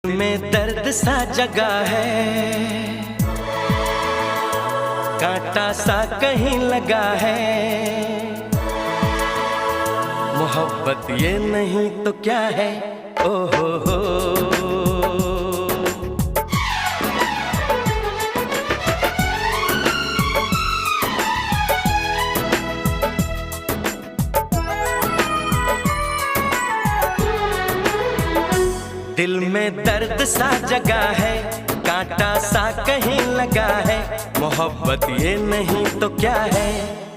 में दर्द सा जगा है, कांटा सा कहीं लगा है। मोहब्बत ये नहीं तो क्या है, ओ हो। दिल में दर्द सा जगा है, कांटा सा कहीं लगा है। मोहब्बत ये नहीं तो क्या है।